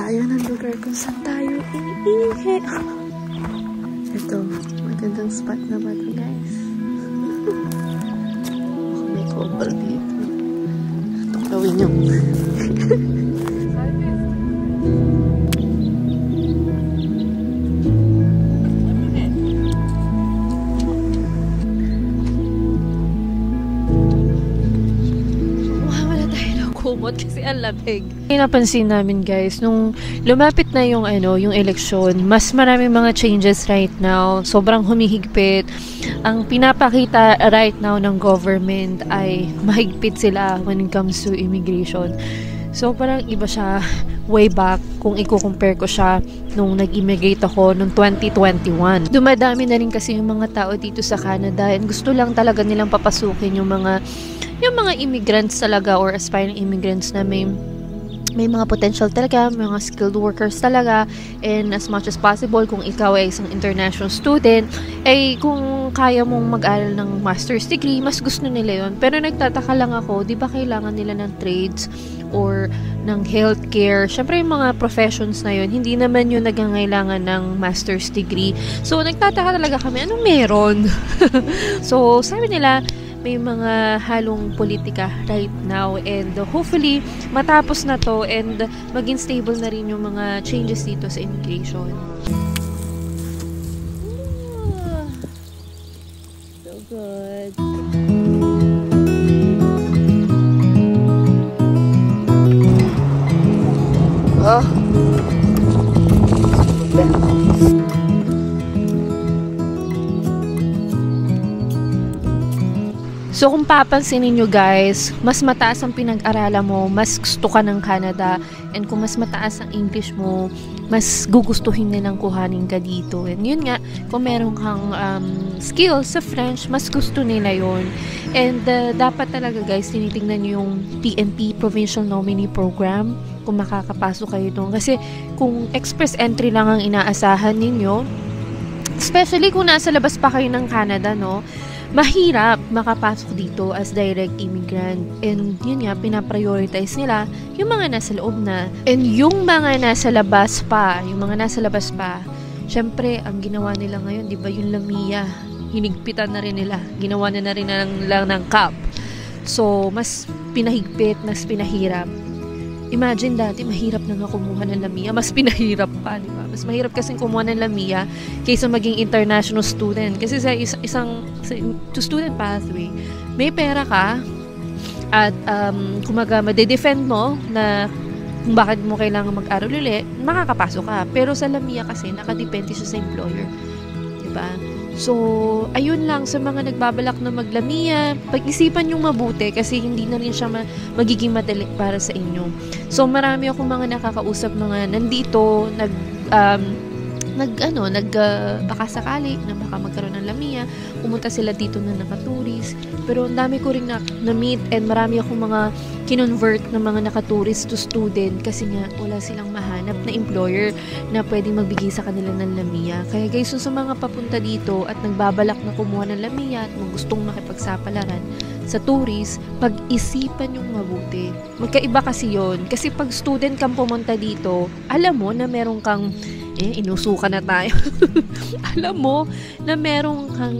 tayo ng lugar kung saan tayo iihi. Ito, magandang spot na ba ito, guys? May couple dito. Tuklawin nyo. Kumot kasi ang lamig. Napansin namin, guys, nung lumapit na yung yung eleksyon, mas maraming mga changes right now. Sobrang humihigpit. Ang pinapakita right now ng government ay mahigpit sila when it comes to immigration. So parang iba siya way back kung i-compare ko siya nung nag-immigrate ako noong 2021. Dumadami na rin kasi yung mga tao dito sa Canada and gusto lang talaga nilang papasukin yung mga immigrants talaga or aspiring immigrants na may mga potential talaga, mga skilled workers talaga, and as much as possible kung ikaw ay isang international student, ay kung kaya mong mag-aral ng master's degree, mas gusto nila yon. Pero nagtataka lang ako, di ba kailangan nila ng trades or ng healthcare? Syempre yung mga professions na yun, hindi naman yun nagangailangan ng master's degree. So nagtataka talaga kami, anong meron? So sabi nila, may mga halong politika right now and hopefully matapos na to and maging stable na rin yung mga changes dito sa immigration. So good. Oh. So kung papansinin nyo, guys, mas mataas ang pinag-aralan mo, mas gusto ka ng Canada, and kung mas mataas ang English mo, mas gugustuhin nilang kuhanin ka dito. And yun nga, kung meron kang skills sa French, mas gusto nila yon. And dapat talaga, guys, tinitingnan nyo yung PNP, Provincial Nominee Program, kung makakapasok kayo doon. Kasi kung express entry lang ang inaasahan ninyo, especially kung nasa labas pa kayo ng Canada, no, mahirap makapasok dito as direct immigrant. And yun nga, pinaprioritize nila yung mga nasa loob na. And yung mga nasa labas pa, syempre, ang ginawa nila ngayon, di ba, yung Lamia, hinigpitan na rin nila. Ginawa na rin lang ng cap. So, mas pinahigpit, mas pinahirap. Imagine dati, mahirap na nga kumuha ng Lamia. Mas pinahirap pa, di ba? Mas mahirap kasing kumuha ng Lamia kaysa maging international student. Kasi sa to student pathway, may pera ka at kumaga, madedefend mo na kung bakit mo kailangan mag-aral ulit, makakapasok ka. Pero sa Lamia kasi, nakadepende siya sa employer. Di ba? So, ayun lang sa mga nagbabalak na maglamia, pag-isipan yung mabuti kasi hindi na rin siya magiging madali para sa inyo. So, marami akong mga nakakausap mga nandito, baka sakali na baka magkaroon ng lamia, pumunta sila dito na nakaturis. Pero ang dami ko rin na-meet and marami akong mga kinonvert na mga nakaturis to student kasi nga wala silang mahanap na employer na pwedeng magbigay sa kanila ng lamia. Kaya guys, so sa mga papunta dito at nagbabalak na kumuha ng lamia at gustong makipagsapalaran sa tourist, pag-isipan yung mabuti. Magkaiba kasi yon. Kasi pag student kang pumunta dito, alam mo na meron kang inusukan na tayo. Alam mo na merong kang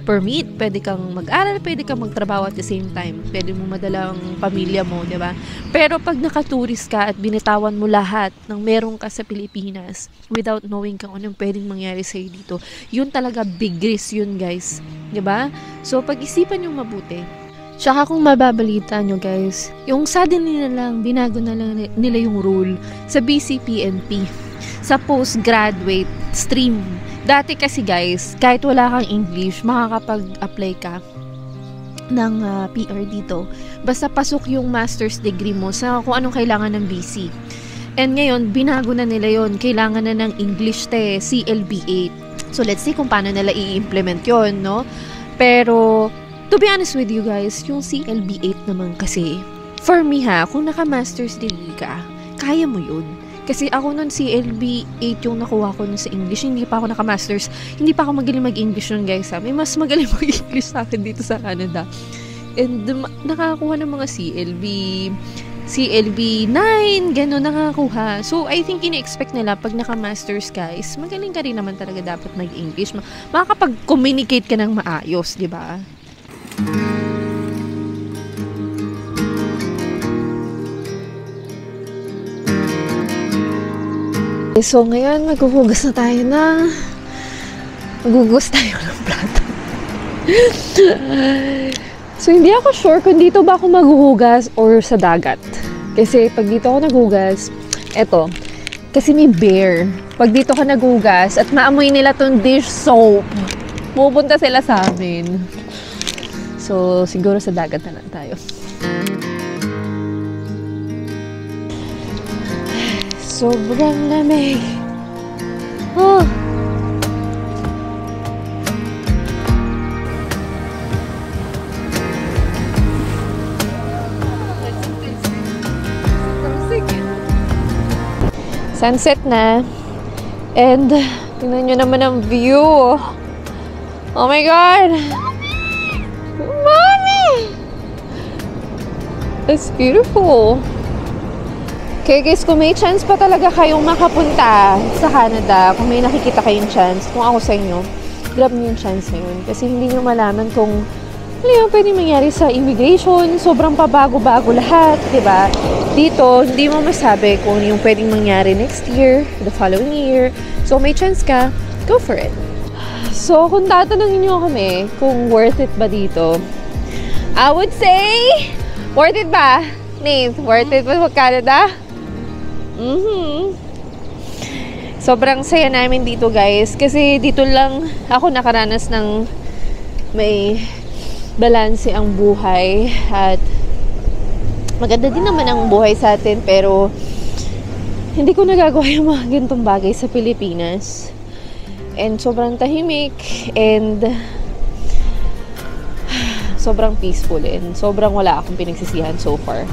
permit, pwede kang mag-aral, pwede kang magtrabaho at the same time. Pwede mo madala ang pamilya mo, di ba? Pero pag nakatourist ka at binitawan mo lahat ng meron ka sa Pilipinas without knowing kung anong pwedeng mangyari sa'yo dito, yun talaga big risk yun, guys. Di ba? So, pag-isipan yung mabuti. Tsaka kung mababalita nyo, guys, yung suddenly na lang, binago na lang nila yung rule sa BCPNP. Sa postgraduate stream. Dati kasi, guys, kahit wala kang English, makakapag-apply ka ng PR dito. Basta pasok yung master's degree mo sa kung anong kailangan ng BC. And ngayon, binago na nila yon. Kailangan na ng English CLB 8. So, let's see kung paano nila i-implement yon, no? Pero, to be honest with you guys, yung CLB 8 naman kasi, for me kung naka-master's degree ka, kaya mo yun. Kasi ako nun CLB 8 yung nakuha ko nun sa English. Hindi pa ako naka-masters. Hindi pa ako magaling mag-English nun, guys. May mas magaling mag-English sa akin dito sa Canada. And nakakakuha ng mga CLB CLB 9, gano'n nakakuha. So, I think ina-expect nila pag naka-masters ka is magaling ka rin naman talaga dapat mag-English. Makakapag-communicate ka ng maayos, di ba? So, ngayon, maghuhugas na tayo maghuhugas tayo ng plato. So, hindi ako sure kung dito ba ako maghuhugas or sa dagat. Kasi, pag dito ako naghugas, eto, kasi may bear. Pag dito ka naghugas at maamoy nila tong dish soap, pupunta sila sa amin. So, siguro sa dagat na lang tayo. Sobrang lamig. Oh. Sunset na. And, tingnan nyo naman ang view. Oh my God! Mommy! It's beautiful. Okay guys, kung may chance pa talaga kayong makapunta sa Canada, kung may nakikita kayong chance, kung ako sa inyo, grab nyo yung chance na yun. Kasi hindi nyo malaman kung ano yung pwede mangyari sa immigration. Sobrang pabago-bago lahat, diba? Dito, hindi mo masabi kung ano yung pwedeng mangyari next year, the following year. So, may chance ka, go for it. So, kung tatanungin nyo kami kung worth it ba dito, I would say, worth it ba? Nate, worth it ba sa Canada? Sobrang saya namin dito guys kasi dito lang ako nakaranas ng may balanse ang buhay at maganda din naman ang buhay sa atin pero hindi ko nagagawa yung mga ganitong bagay sa Pilipinas and sobrang tahimik and sobrang peaceful and sobrang wala akong pinagsisihan so far.